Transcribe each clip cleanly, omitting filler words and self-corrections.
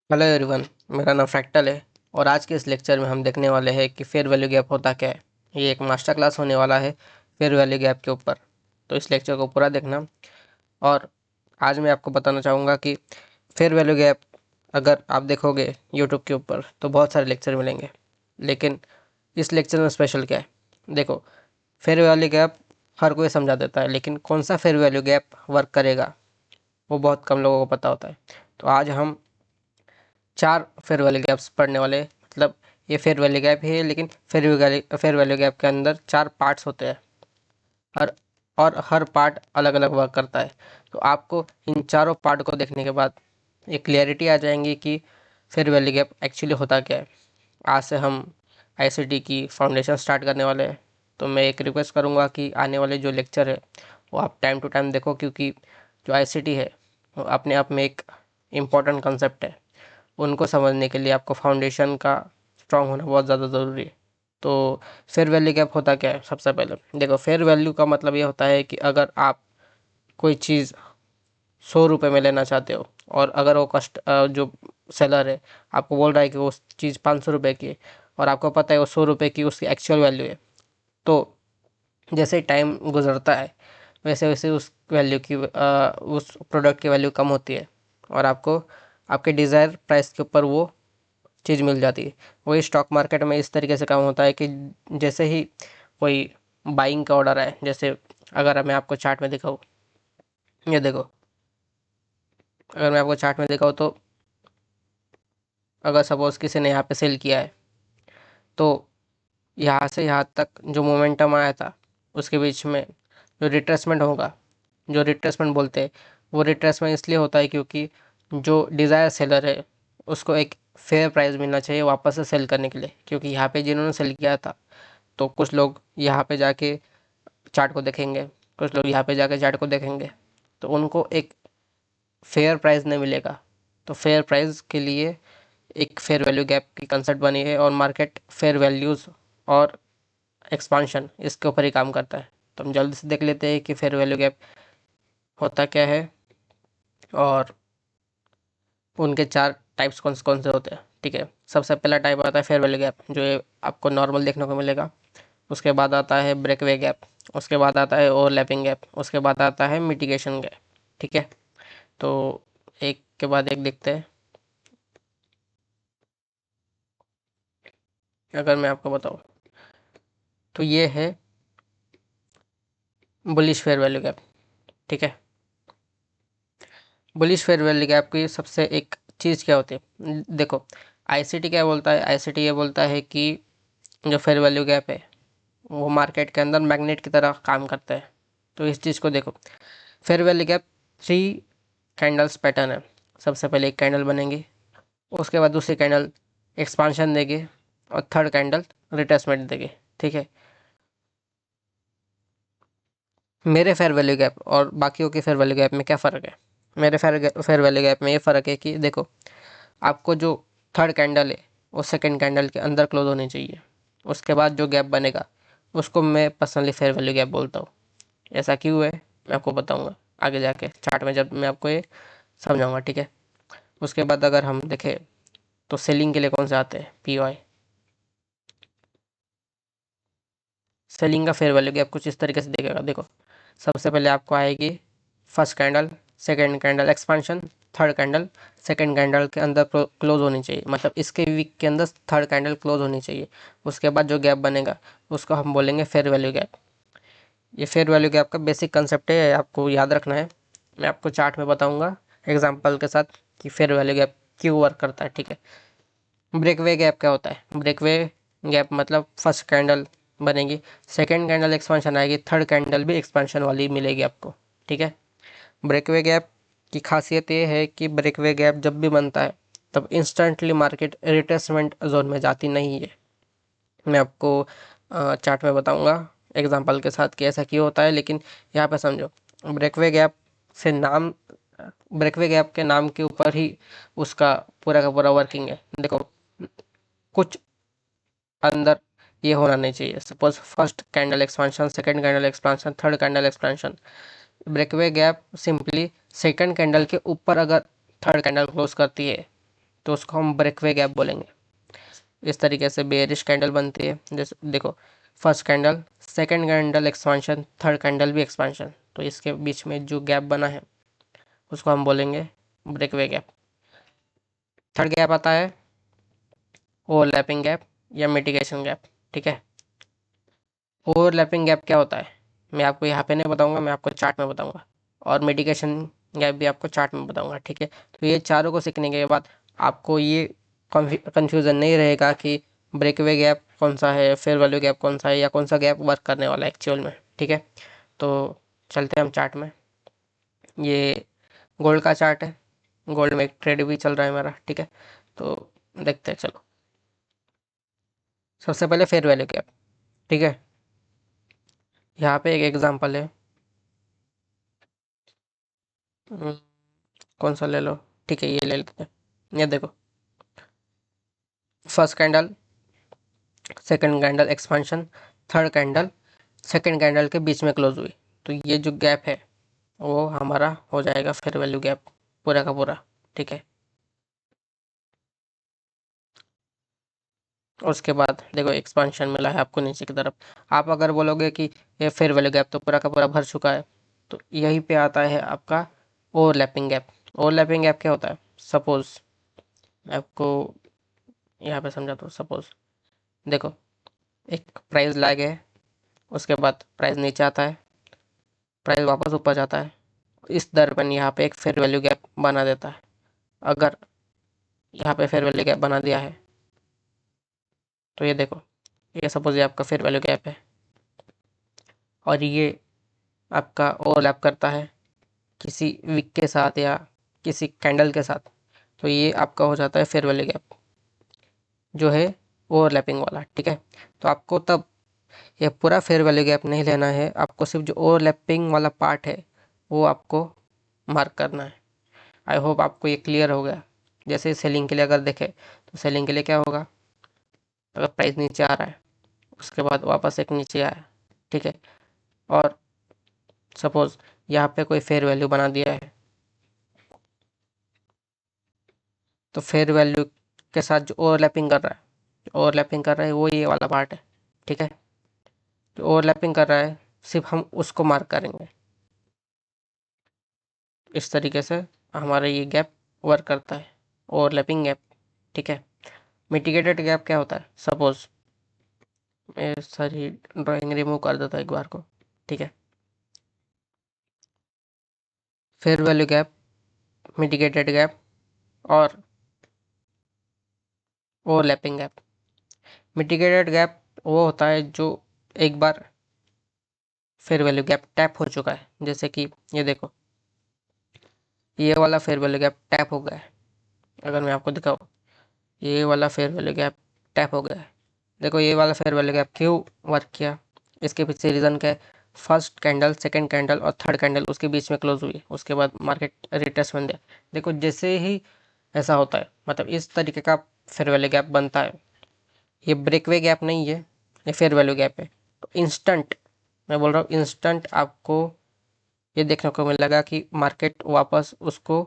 Hello everyone. मेरा नाम fractal है और आज के इस लेक्चर में हम देखने वाले हैं कि फेयर वैल्यू गैप होता क्या है। ये एक मास्टर क्लास होने वाला है फेयर वैल्यू गैप के ऊपर। तो इस लेक्चर को पूरा देखना। और आज मैं आपको बताना चाहूँगा कि फेयर वैल्यू गैप अगर आप देखोगे यूट्यूब के ऊपर तो बहुत सारे लेक्चर मिलेंगे, लेकिन इस लेक्चर में स्पेशल क्या है। देखो, फेयर वैल्यू गैप हर कोई समझा देता है, लेकिन कौन सा फेयर वैल्यू गैप वर्क करेगा वो बहुत कम लोगों को पता होता है। तो आज हम चार फेयर वैल्यू गैप्स पढ़ने वाले हैं। मतलब ये फेयर वैल्यू गैप ही है, लेकिन फेयर वैल्यू गैप के अंदर चार पार्ट्स होते हैं। हर और हर पार्ट अलग अलग वर्क करता है। तो आपको इन चारों पार्ट को देखने के बाद एक क्लियरिटी आ जाएंगी कि फेयर वैल्यू गैप एक्चुअली होता क्या है। आज से हम आईसीटी की फाउंडेशन स्टार्ट करने वाले हैं। तो मैं एक रिक्वेस्ट करूँगा कि आने वाले जो लेक्चर है वो आप टाइम टू टाइम देखो, क्योंकि जो आईसीटी है वो अपने आप में एक इम्पॉर्टेंट कंसेप्ट है। उनको समझने के लिए आपको फाउंडेशन का स्ट्रांग होना बहुत ज़्यादा ज़रूरी है। तो फेयर वैल्यू गैप होता क्या है। सबसे पहले देखो, फेयर वैल्यू का मतलब ये होता है कि अगर आप कोई चीज़ 100 रुपये में लेना चाहते हो और अगर वो जो सेलर है आपको बोल रहा है कि वो चीज़ 500 रुपये की है, और आपको पता है वो 100 रुपये की उसकी एक्चुअल वैल्यू है। तो जैसे ही टाइम गुजरता है वैसे वैसे उस वैल्यू की उस प्रोडक्ट की वैल्यू कम होती है, और आपको आपके डिज़ायर प्राइस के ऊपर वो चीज़ मिल जाती है। वही स्टॉक मार्केट में इस तरीके से काम होता है कि जैसे ही कोई बाइंग का ऑर्डर है, जैसे अगर मैं आपको चार्ट में दिखाऊँ, ये देखो, अगर मैं आपको चार्ट में दिखाऊँ तो अगर सपोज किसी ने यहाँ पे सेल किया है, तो यहाँ से यहाँ तक जो मोमेंटम आया था उसके बीच में जो रिट्रेसमेंट होगा, जो रिट्रेसमेंट बोलते हैं, वो रिट्रेसमेंट इसलिए होता है क्योंकि जो डिज़ायर सेलर है उसको एक फेयर प्राइस मिलना चाहिए वापस से सेल करने के लिए। क्योंकि यहाँ पे जिन्होंने सेल किया था, तो कुछ लोग यहाँ पे जाके चार्ट को देखेंगे, कुछ लोग यहाँ पे जाके चार्ट को देखेंगे, तो उनको एक फेयर प्राइस नहीं मिलेगा। तो फेयर प्राइस के लिए एक फेयर वैल्यू गैप की कंसेप्ट बनी है, और मार्केट फेयर वैल्यूज़ और एक्सपांशन इसके ऊपर ही काम करता है। तो हम जल्दी से देख लेते हैं कि फेयर वैल्यू गैप होता क्या है और उनके चार टाइप्स कौन कौन से होते हैं। ठीक है, सबसे पहला टाइप आता है फेयर वैल्यू गैप, जो ये आपको नॉर्मल देखने को मिलेगा। उसके बाद आता है ब्रेकवे गैप, उसके बाद आता है ओवरलैपिंग गैप, उसके बाद आता है मिटिगेशन गैप। ठीक है, तो एक के बाद एक देखते हैं। अगर मैं आपको बताऊं तो ये है बुलिश फेयर वैल्यू गैप। ठीक है, बुलिश फेयर वैल्यू गैप की सबसे एक चीज़ क्या होती है, देखो, आईसीटी क्या बोलता है। आईसीटी ये बोलता है कि जो फेयर वैल्यू गैप है वो मार्केट के अंदर मैग्नेट की तरह काम करता है। तो इस चीज़ को देखो, fair value gap three candles pattern है। सबसे पहले एक कैंडल बनेगी, उसके बाद दूसरी कैंडल एक्सपांशन देगी, और थर्ड कैंडल रिट्रेसमेंट देगी। ठीक है, मेरे फेयर वैल्यू गैप और बाकियों के फेयर वैल्यू गैप में क्या फ़र्क है। मेरे फेयर वैल्यू गैप में ये फ़र्क है कि देखो, आपको जो थर्ड कैंडल है वो सेकंड कैंडल के अंदर क्लोज होनी चाहिए। उसके बाद जो गैप बनेगा उसको मैं पर्सनली फेयर वैल्यू गैप बोलता हूँ। ऐसा क्यों है मैं आपको बताऊंगा आगे जाके चार्ट में, जब मैं आपको ये समझाऊंगा। ठीक है, उसके बाद अगर हम देखें तो सेलिंग के लिए कौन से आते हैं, पीओआई। सेलिंग का फेयर वैल्यू गैप कुछ इस तरीके से देखेगा। देखो, सबसे पहले आपको आएगी first candle, second candle expansion, third candle second candle के अंदर क्लोज होनी चाहिए, मतलब इसके वीक के अंदर थर्ड कैंडल क्लोज होनी चाहिए। उसके बाद जो गैप बनेगा उसको हम बोलेंगे फेयर वैल्यू गैप। ये फेयर वैल्यू गैप का बेसिक कंसेप्ट है, आपको याद रखना है। मैं आपको चार्ट में बताऊंगा एग्जांपल के साथ कि फेयर वैल्यू गैप क्यों वर्क करता है। ठीक है, ब्रेकवे गैप क्या होता है। ब्रेकवे गैप मतलब फर्स्ट कैंडल बनेगी, सेकंड कैंडल एक्सपेंशन आएगी, थर्ड कैंडल भी एक्सपेंशन वाली मिलेगी आपको। ठीक है, ब्रेकवे गैप की खासियत ये है कि ब्रेकवे गैप जब भी बनता है तब इंस्टेंटली मार्केट रिट्रेसमेंट जोन में जाती नहीं है। मैं आपको चार्ट में बताऊंगा एग्जांपल के साथ कि ऐसा क्यों होता है, लेकिन यहाँ पे समझो, ब्रेकवे गैप से नाम ब्रेकवे गैप के नाम के ऊपर ही उसका पूरा का पूरा वर्किंग है। देखो, कुछ अंदर ये होना नहीं चाहिए। Suppose first candle expansion, second candle expansion, third candle expansion. Breakaway gap simply second candle के ऊपर अगर थर्ड कैंडल क्लोज करती है तो उसको हम ब्रेकवे गैप बोलेंगे। इस तरीके से बेयरिश कैंडल बनती है। जैसे देखो, first candle, second candle expansion, third candle भी एक्सपांशन, तो इसके बीच में जो गैप बना है उसको हम बोलेंगे ब्रेकवे गैप। थर्ड गैप आता है ओवरलैपिंग गैप या मिटिगेशन गैप। ठीक है, ओवरलैपिंग गैप क्या होता है मैं आपको यहाँ पे नहीं बताऊंगा, मैं आपको चार्ट में बताऊंगा, और मिटिगेशन गैप भी आपको चार्ट में बताऊंगा। ठीक है, तो ये चारों को सीखने के बाद आपको ये कंफ्यूजन नहीं रहेगा कि ब्रेकवे गैप कौन सा है, फेयर वैल्यू गैप कौन सा है, या कौन सा गैप वर्क करने वाला है एक्चुअल में। ठीक है, तो चलते हैं हम चार्ट में। ये गोल्ड का चार्ट है, गोल्ड में एक ट्रेड भी चल रहा है मेरा। ठीक है, तो देखते हैं चलो। सबसे पहले फेयर वैल्यू गैप। ठीक है, यहाँ पे एक एग्जांपल है। हम्म, कौन सा ले लो, ठीक है ये ले लेते हैं। ये देखो, first candle, second candle expansion, third candle second candle के बीच में क्लोज हुई, तो ये जो गैप है वो हमारा हो जाएगा फेयर वैल्यू गैप पूरा का पूरा। ठीक है, उसके बाद देखो एक्सपांशन मिला है आपको नीचे की तरफ। आप अगर बोलोगे कि ये फेयर वैल्यू गैप तो पूरा का पूरा भर चुका है, तो यहीं पे आता है आपका ओवरलैपिंग गैप। ओवरलैपिंग गैप क्या होता है, सपोज आपको यहाँ पे समझाता हूँ। सपोज देखो, एक प्राइस लैग है, उसके बाद प्राइस नीचे आता है, प्राइस वापस ऊपर जाता है, इस दरमियान यहाँ पे एक फेयर वैल्यू गैप बना देता है। अगर यहाँ पे फेयर वैल्यू गैप बना दिया है, तो ये देखो, ये सपोज ये आपका फेयर वैल्यू गैप है, और ये आपका ओवरलैप करता है किसी विक के साथ या किसी कैंडल के साथ, तो ये आपका हो जाता है फेयर वैल्यू गैप जो है ओवरलैपिंग वाला। ठीक है, तो आपको तब ये पूरा फेयर वैल्यू गैप नहीं लेना है, आपको सिर्फ जो ओवरलैपिंग वाला पार्ट है वो आपको मार्क करना है। आई होप आपको ये क्लियर हो गया। जैसे सेलिंग के लिए अगर देखें, तो सेलिंग के लिए क्या होगा, अगर प्राइस नीचे आ रहा है, उसके बाद वापस एक नीचे आया, ठीक है, और सपोज यहाँ पे कोई फेयर वैल्यू बना दिया है, तो फेयर वैल्यू के साथ जो ओवरलैपिंग कर रहा है, जो ओवरलैपिंग कर रहा है वो ये वाला पार्ट है। ठीक है, जो ओवरलैपिंग कर रहा है सिर्फ हम उसको मार्क करेंगे। इस तरीके से हमारा ये गैप वर्क करता है, ओवरलैपिंग गैप। ठीक है, मिटिगेटेड गैप क्या होता है, सपोज मैं सारी ड्राइंग रिमूव कर देता हूँ एक बार को। ठीक है, fair value gap, mitigated gap और ओवरलैपिंग गैप। मिटिगेटेड गैप वो होता है जो एक बार फेयर वैल्यू गैप टैप हो चुका है, जैसे कि ये देखो, ये वाला फेयर वैल्यू गैप टैप हो गया है। अगर मैं आपको दिखाऊँ, ये वाला फेयर वैल्यू गैप टैप हो गया है। देखो ये वाला फेयर वैल्यू गैप क्यों वर्क किया, इसके पीछे रीज़न क्या है, फर्स्ट कैंडल, सेकंड कैंडल और थर्ड कैंडल उसके बीच में क्लोज हुई, उसके बाद मार्केट रिट्रेसमेंट दिया। देखो जैसे ही ऐसा होता है, मतलब इस तरीके का फेयर वैल्यू गैप बनता है, ये ब्रेकवे गैप नहीं है, ये फेयर वैल्यू गैप है। तो इंस्टेंट, मैं बोल रहा हूँ इंस्टेंट आपको ये देखने को मिलेगा कि मार्केट वापस उसको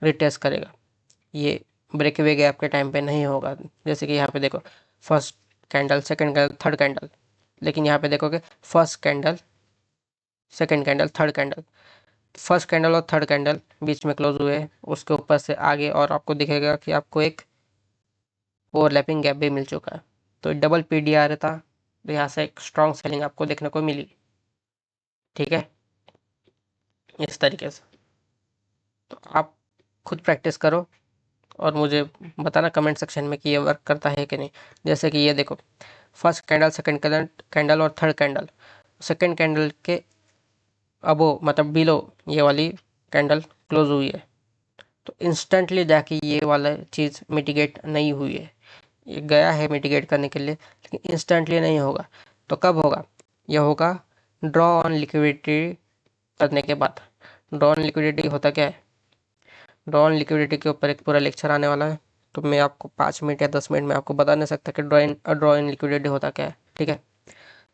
रिटेस्ट करेगा। ये ब्रेकवे गैप के टाइम पे नहीं होगा। जैसे कि यहाँ पे देखो, first candle, second candle, third candle, लेकिन यहाँ पे देखोगे first candle, second candle, third candle, first candle और थर्ड कैंडल बीच में क्लोज हुए, उसके ऊपर से आगे और आपको दिखेगा कि आपको एक ओवरलैपिंग गैप भी मिल चुका है। तो डबल पीडीआर था, तो यहाँ से एक स्ट्रॉन्ग सेलिंग आपको देखने को मिली। ठीक है, इस तरीके से तो आप खुद प्रैक्टिस करो और मुझे बताना कमेंट सेक्शन में कि ये वर्क करता है कि नहीं। जैसे कि ये देखो, first candle, second candle candle और थर्ड कैंडल, सेकंड कैंडल के अबो मतलब बिलो ये वाली कैंडल क्लोज हुई है, तो इंस्टेंटली जाके ये वाला चीज़ मिटिगेट नहीं हुई है। ये गया है मिटिगेट करने के लिए, लेकिन इंस्टेंटली नहीं होगा। तो कब होगा, यह होगा ड्रॉ ऑन लिक्विडिटी करने के बाद। ड्रॉ ऑन लिक्विडिटी होता क्या है, ड्रॉ ऑन लिक्विडिटी के ऊपर एक पूरा लेक्चर आने वाला है, तो मैं आपको 5 मिनट या 10 मिनट में आपको बता नहीं सकता कि ड्रॉ इन लिक्विडिटी होता क्या है। ठीक है,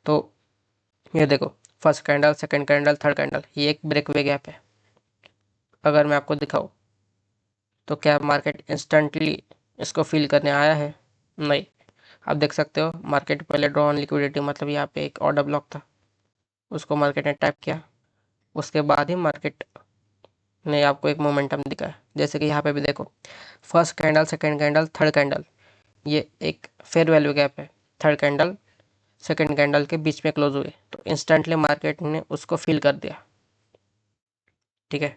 तो ये देखो, first candle, second candle, third candle, ये एक ब्रेकवे गैप है। अगर मैं आपको दिखाऊँ, तो क्या मार्केट इंस्टेंटली इसको फील करने आया है? नहीं। आप देख सकते हो मार्केट पहले ड्रॉ ऑन लिक्विडिटी, मतलब यहाँ पे एक ऑर्डर ब्लॉक था, उसको मार्केट ने टैप किया, उसके बाद ही मार्केट ने आपको एक मोमेंटम दिखाया। जैसे कि यहाँ पे भी देखो, first candle, second candle, third candle, ये एक फेयर वैल्यू गैप है। थर्ड कैंडल सेकंड कैंडल के बीच में क्लोज हुए तो इंस्टेंटली मार्केट ने उसको फील कर दिया। ठीक है,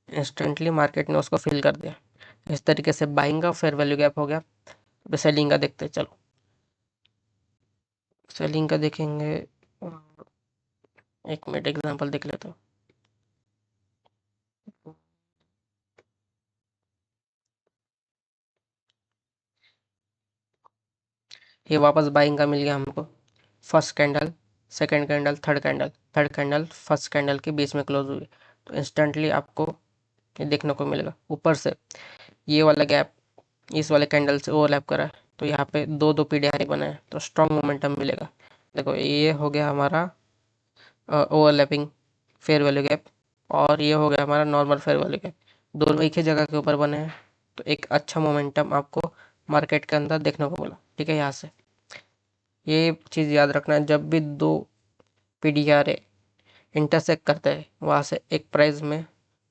इंस्टेंटली मार्केट ने उसको फील कर दिया। इस तरीके से बाइंग का फेयर वैल्यू गैप हो गया। अब सेलिंग का देखते हैं, चलो सेलिंग का देखेंगे। एक मिनट एग्जांपल देख लेता हूँ। ये वापस बाइंग का मिल गया हमको। First candle, second candle, third candle, third candle first candle के बीच में क्लोज हुई तो इंस्टेंटली आपको ये देखने को मिलेगा। ऊपर से ये वाला गैप इस वाले कैंडल से ओवरलैप करा है तो यहाँ पे दो दो पीडीआर बना है तो स्ट्रॉन्ग मोमेंटम मिलेगा। देखो ये हो गया हमारा ओवरलैपिंग फेयर वैल्यू गैप, और ये हो गया हमारा नॉर्मल फेयर वैल्यू गैप। दोनों एक ही जगह के ऊपर बने हैं तो एक अच्छा मोमेंटम आपको मार्केट के अंदर देखने को मिला। ठीक है, यहाँ से ये चीज़ याद रखना है, जब भी दो पीडीआर इंटरसेक्ट करते हैं वहाँ से एक प्राइस में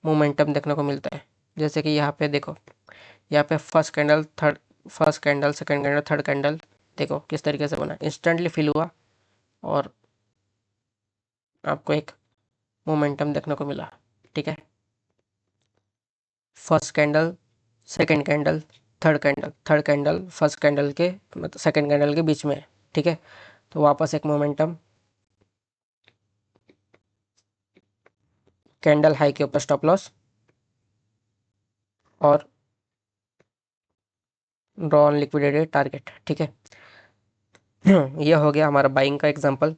मोमेंटम देखने को मिलता है। जैसे कि यहाँ पे देखो, यहाँ पे first candle, second candle, third candle देखो किस तरीके से बना, इंस्टेंटली फिल हुआ और आपको एक मोमेंटम देखने को मिला। ठीक है, first candle, second candle, third candle first candle के मतलब सेकंड कैंडल के बीच में है। ठीक है, तो वापस एक मोमेंटम, कैंडल हाई के ऊपर स्टॉप लॉस और ड्रॉ ऑन लिक्विडेटेड टारगेट। ठीक है, ये हो गया हमारा बाइंग का एग्जांपल,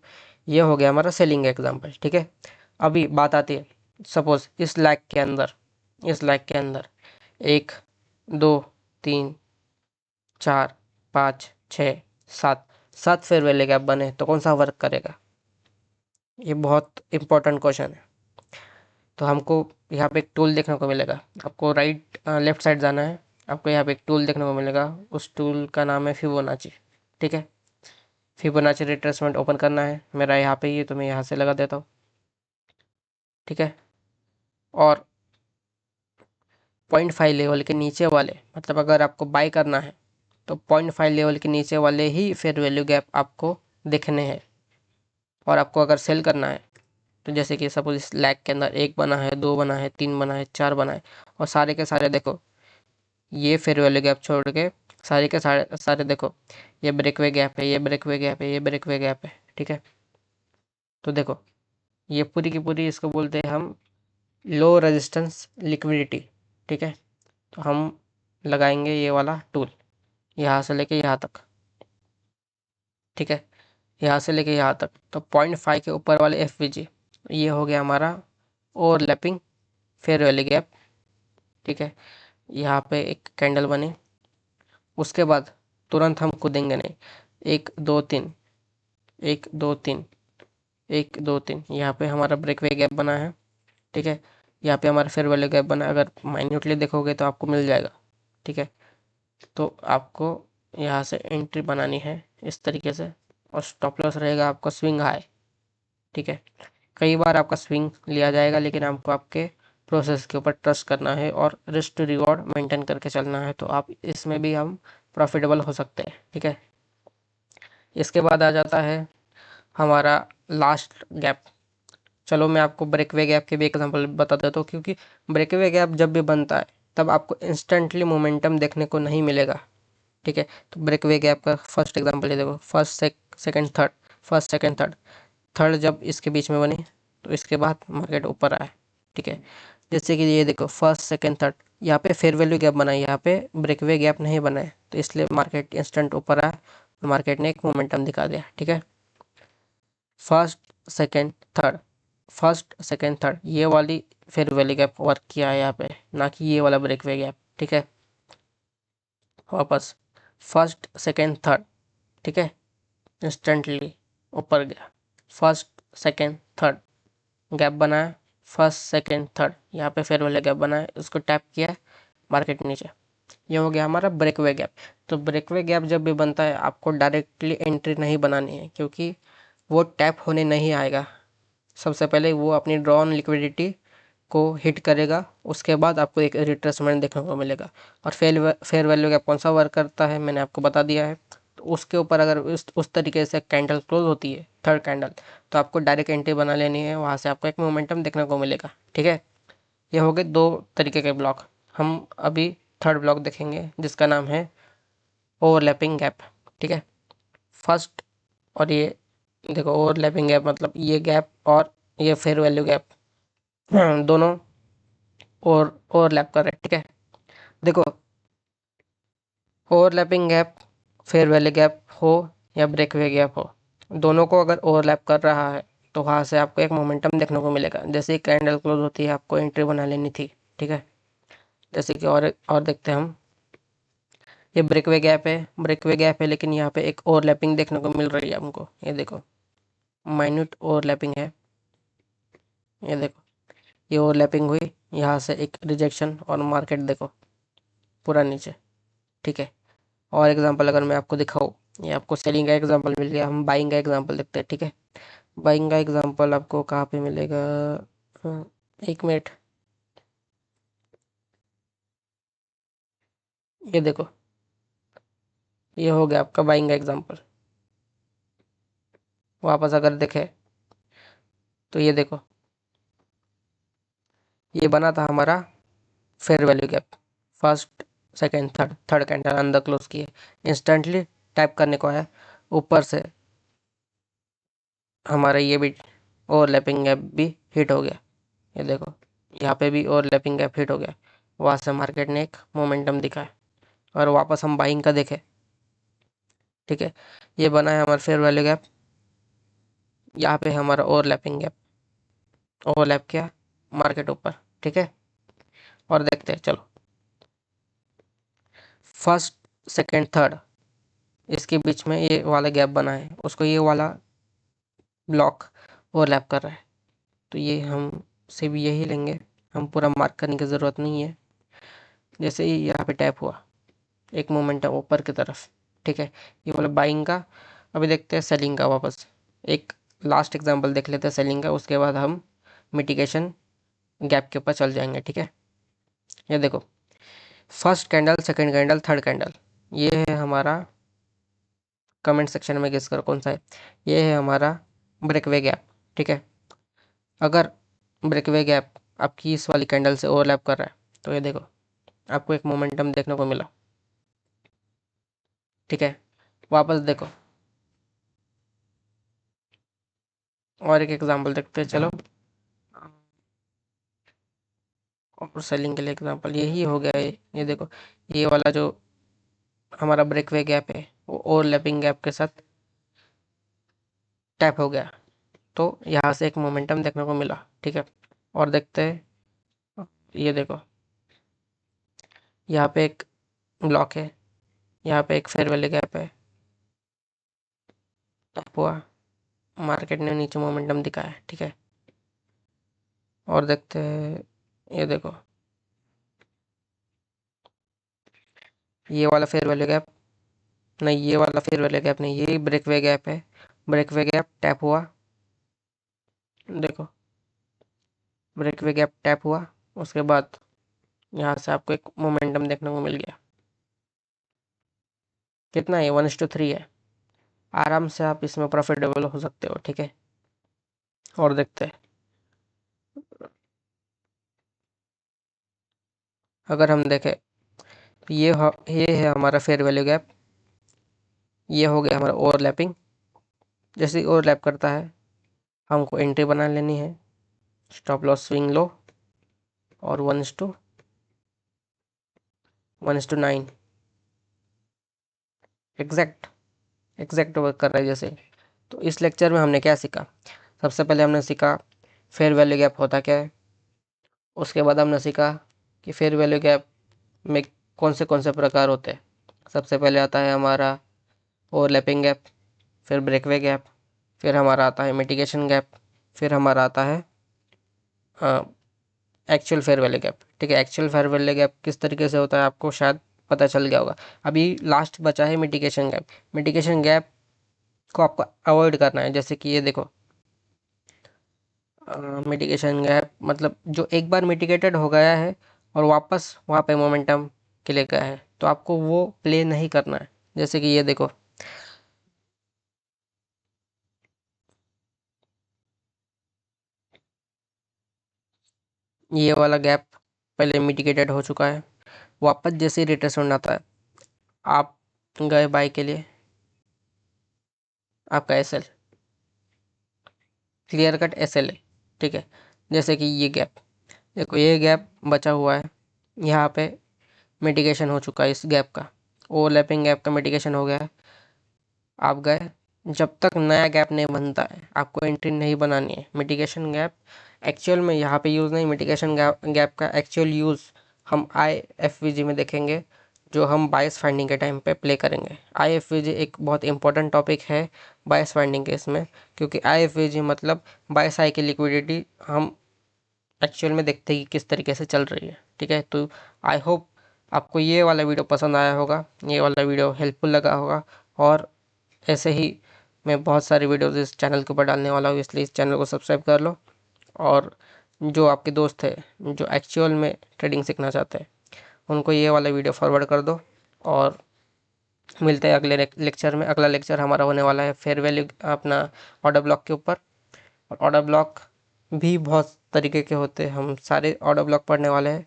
ये हो गया हमारा सेलिंग का एग्जांपल। ठीक है, अभी बात आती है, सपोज इस लाइक के अंदर एक, दो, तीन, चार, पाँच, छः, सात, सात फेयर वैल्यू गैप बने तो कौन सा वर्क करेगा? ये बहुत इंपॉर्टेंट क्वेश्चन है। तो हमको यहाँ पे एक टूल देखने को मिलेगा, आपको लेफ्ट साइड जाना है, आपको यहाँ पे एक टूल देखने को मिलेगा, उस टूल का नाम है फिबोनाची। ठीक है, फिबोनाची रिट्रेसमेंट ओपन करना है, मेरा यहाँ पे ही है तो मैं यहाँ से लगा देता हूँ। ठीक है, और 0.5 लेवल के नीचे वाले, मतलब अगर आपको बाय करना है तो 0.5 लेवल के नीचे वाले ही फेयर वैल्यू गैप आपको देखने हैं। और आपको अगर सेल करना है तो जैसे कि सपोज इस लैग के अंदर एक बना है, दो बना है, तीन बना है, चार बना है, और सारे के सारे देखो ये फेयर वैल्यू गैप छोड़ के सारे के सारे सारे देखो, ये ब्रेकवे गैप है, ये ब्रेकवे गैप है, ये ब्रेकवे गैप है। ठीक है, तो देखो ये पूरी की पूरी इसको बोलते हैं हम लो रेजिस्टेंस लिक्विडिटी। ठीक है, तो हम लगाएंगे ये वाला टूल यहाँ से लेके यहाँ तक। ठीक है, यहाँ से लेके यहाँ तक तो 0.5 के ऊपर वाले एफ ये हो गया हमारा ओवरलैपिंग फेयर वैल्यू गैप। ठीक है, यहाँ पे एक कैंडल बनी, उसके बाद तुरंत हम कूदेंगे नहीं, एक दो तीन, एक दो तीन, एक दो तीन, यहाँ पे हमारा ब्रेकवे गैप बना है। ठीक है, यहाँ पे हमारा फेयर वैल्यू गैप बना है, अगर माइन्यूटली देखोगे तो आपको मिल जाएगा। ठीक है, तो आपको यहाँ से एंट्री बनानी है इस तरीके से, और स्टॉप लॉस रहेगा आपका स्विंग हाई। ठीक है, कई बार आपका स्विंग लिया जाएगा लेकिन आपको आपके प्रोसेस के ऊपर ट्रस्ट करना है और रिस्क टू रिवॉर्ड मेंटेन करके चलना है, तो आप इसमें भी हम प्रॉफिटेबल हो सकते हैं। ठीक है, इसके बाद आ जाता है हमारा लास्ट गैप। चलो मैं आपको ब्रेकवे गैप के भी एग्जांपल बता देता हूँ, क्योंकि ब्रेकवे गैप जब भी बनता है तब आपको इंस्टेंटली मोमेंटम देखने को नहीं मिलेगा। ठीक है, तो ब्रेकवे गैप का फर्स्ट एग्जांपल ये देखो, second, third, first second third, third जब इसके बीच में बनी तो इसके बाद मार्केट ऊपर आया। ठीक है, जैसे कि ये देखो फर्स्ट सेकंड थर्ड, यहाँ पे फेयर वैल्यू गैप बना है, यहाँ पे ब्रेकवे गैप नहीं बना है, तो इसलिए मार्केट इंस्टेंट ऊपर आया और मार्केट ने एक मोमेंटम दिखा दिया। ठीक है, first second third, first second third, ये वाली फेयर वैल्यू गैप वर्क किया है यहाँ पे, ना कि ये वाला ब्रेकवे गैप। ठीक है, वापस फर्स्ट सेकंड थर्ड, ठीक है, इंस्टेंटली ऊपर गया, फर्स्ट सेकंड थर्ड गैप बनाया, फर्स्ट सेकंड थर्ड, यहाँ पे फेयर वैल्यू गैप बनाया, उसको टैप किया, मार्केट नीचे। ये हो गया हमारा ब्रेकवे गैप। तो ब्रेकवे गैप जब भी बनता है आपको डायरेक्टली एंट्री नहीं बनानी है, क्योंकि वो टैप होने नहीं आएगा। सबसे पहले वो अपनी ड्रॉन लिक्विडिटी को हिट करेगा, उसके बाद आपको एक रिट्रेसमेंट देखने को मिलेगा। और फेयर वैल्यू गैप कौन सा वर्क करता है मैंने आपको बता दिया है। तो उसके ऊपर अगर उस तरीके से कैंडल क्लोज होती है, थर्ड कैंडल, तो आपको डायरेक्ट एंट्री बना लेनी है, वहाँ से आपको एक मोमेंटम देखने को मिलेगा। ठीक है, ये हो गए दो तरीके के ब्लॉक। हम अभी थर्ड ब्लॉक देखेंगे जिसका नाम है ओवरलैपिंग गैप। ठीक है, फर्स्ट, और ये देखो ओवरलैपिंग गैप मतलब ये गैप और ये फेयर वैल्यू गैप दोनों ओवरलैप कर रहे हैं। ठीक है, देखो overlapping gap fair value gap हो या ब्रेकवे गैप हो, दोनों को अगर ओवरलैप कर रहा है तो वहाँ से आपको एक मोमेंटम देखने को मिलेगा। जैसे ही कैंडल क्लोज होती है आपको एंट्री बना लेनी थी। ठीक है, जैसे कि और देखते हैं हम। ये ब्रेकवे गैप है, लेकिन यहाँ पे एक ओवरलैपिंग देखने को मिल रही है हमको। ये देखो माइन्यूट ओवरलैपिंग है। ये देखो ये ओवरलैपिंग हुई, यहाँ से एक रिजेक्शन और मार्केट देखो पूरा नीचे। ठीक है, और एग्जांपल अगर मैं आपको दिखाऊँ, ये आपको सेलिंग का एग्जांपल मिल गया। हम बाइंग का एग्जांपल देखते हैं। ठीक है, बाइंग का एग्जांपल आपको कहाँ पे मिलेगा, अ, एक मिनट। ये देखो ये हो गया आपका बाइंग का एग्जांपल। वापस अगर देखें तो ये देखो ये बना था हमारा fair value gap. First second third candle अंदर क्लोज किए, इंस्टेंटली टाइप करने को आया ऊपर से, हमारा ये भी ओवरलैपिंग गैप भी हिट हो गया। ये देखो यहाँ पे भी ओवरलैपिंग गैप हिट हो गया, वहाँ से मार्केट ने एक मोमेंटम दिखाया। और वापस हम बाइंग का देखें, ठीक है, ये बना है हमारा फेयर वैल्यू गैप, यहाँ पे हमारा ओवरलैपिंग गैप, ओवरलैप किया मार्केट ऊपर। ठीक है, और देखते हैं चलो फर्स्ट सेकंड थर्ड, इसके बीच में ये वाला गैप बना है, उसको ये वाला ब्लॉक ओवरलैप कर रहा है। तो ये हम से भी यही लेंगे, हम पूरा मार्क करने की ज़रूरत नहीं है। जैसे ही यहाँ पे टैप हुआ एक मोमेंटम ऊपर की तरफ। ठीक है, ये वाला बाइंग का। अभी देखते हैं सेलिंग का वापस। एक लास्ट एग्जांपल देख लेते हैं सेलिंग का, उसके बाद हम मिटिगेशन गैप के ऊपर चल जाएंगे। ठीक है, ये देखो first candle second candle third candle, ये है हमारा, कमेंट सेक्शन में गेस करो कौन सा है। ये है हमारा ब्रेकवे गैप। ठीक है, अगर ब्रेकवे गैप आपकी इस वाली कैंडल से ओवरलैप कर रहा है तो ये देखो आपको एक मोमेंटम देखने को मिला। ठीक है, वापस देखो और एक एग्जांपल देखते हैं चलो। और सेलिंग के लिए एग्जांपल यही हो गया है। ये देखो ये वाला जो हमारा ब्रेकवे गैप है वो ओवरलैपिंग गैप के साथ टैप हो गया, तो यहाँ से एक मोमेंटम देखने को मिला। ठीक है, और देखते हैं, ये देखो यहाँ पे एक ब्लॉक है, यहाँ पे एक फेयर वैल्यू गैप है, टैप हुआ, मार्केट ने नीचे मोमेंटम दिखाया। ठीक है, और देखते हैं, ये देखो ये वाला फेयर वैल्यू गैप नहीं, ये वाला फेयर वैल्यू गैप नहीं, ये ब्रेकवे गैप है। ब्रेकवे गैप टैप हुआ, देखो ब्रेकवे गैप टैप हुआ, उसके बाद यहाँ से आपको एक मोमेंटम देखने को मिल गया। कितना है, 1:3 है। आराम से आप इसमें प्रॉफिटेबल हो सकते हो। ठीक है, और देखते हैं, अगर हम देखें तो ये है हमारा फेयर वैल्यू गैप, ये हो गया हमारा ओवरलैपिंग। जैसे ही ओवरलैप करता है हमको एंट्री बना लेनी है, स्टॉप लॉस स्विंग लो, और 1:9 एग्जैक्ट एग्जैक्ट वर्क कर रहा है जैसे। तो इस लेक्चर में हमने क्या सीखा, सबसे पहले हमने सीखा फेयर वैल्यू गैप होता क्या है। उसके बाद हमने सीखा कि फेयर वैल्यू गैप में कौन से प्रकार होते हैं। सबसे पहले आता है हमारा ओवरलैपिंग गैप, फिर ब्रेकवे गैप, फिर हमारा आता है मिटिगेशन गैप, फिर हमारा आता है एक्चुअल फेयर वैल्यू गैप। ठीक है। एक्चुअल फेयर वैल्यू गैप किस तरीके से होता है आपको शायद पता चल गया होगा। अभी लास्ट बचा है मिटिगेशन गैप। मिटिगेशन गैप को आपको अवॉइड करना है। जैसे कि ये देखो, मिटिगेशन गैप मतलब जो एक बार मिटिगेटेड हो गया है और वापस वहाँ पे मोमेंटम के लिए गया है, तो आपको वो प्ले नहीं करना है। जैसे कि ये देखो, ये वाला गैप पहले मिटिगेटेड हो चुका है, वापस जैसे ही रिट्रेसमेंट आता है, आप गए बाई के लिए, आपका एसएल क्लियर कट एसएल है। ठीक है। जैसे कि ये गैप देखो, ये गैप बचा हुआ है, यहाँ पे मिटिगेशन हो चुका है इस गैप का, ओवरलैपिंग गैप का मिटिगेशन हो गया है। आप गए, जब तक नया गैप नहीं बनता है आपको एंट्री नहीं बनानी है। मिटिगेशन गैप एक्चुअल में यहाँ पे यूज़ नहीं, मिटिगेशन गैप का एक्चुअल यूज़ हम IFVG में देखेंगे, जो हम बायस फाइंडिंग के टाइम पे प्ले करेंगे। IFVG एक बहुत इंपॉर्टेंट टॉपिक है बायस फाइंडिंग के इसमें, क्योंकि IFVG मतलब बाय साइड की लिक्विडिटी हम एक्चुअल में देखते हैं कि किस तरीके से चल रही है। ठीक है। तो आई होप आपको ये वाला वीडियो पसंद आया होगा, ये वाला वीडियो हेल्पफुल लगा होगा। और ऐसे ही मैं बहुत सारी वीडियोस इस चैनल के ऊपर डालने वाला हूँ, इसलिए इस चैनल को सब्सक्राइब कर लो। और जो आपके दोस्त है जो एक्चुअल में ट्रेडिंग सीखना चाहते हैं, उनको ये वाला वीडियो फॉरवर्ड कर दो। और मिलते हैं अगले लेक्चर में। अगला लेक्चर हमारा होने वाला है फेयर वैल्यू अपना ऑर्डर ब्लॉक के ऊपर। और ऑर्डर ब्लॉक भी बहुत तरीके के होते हैं, हम सारे ऑर्डर ब्लॉक पढ़ने वाले हैं।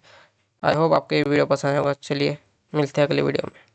आई होप आपको ये वीडियो पसंद होगा। चलिए मिलते हैं अगले वीडियो में।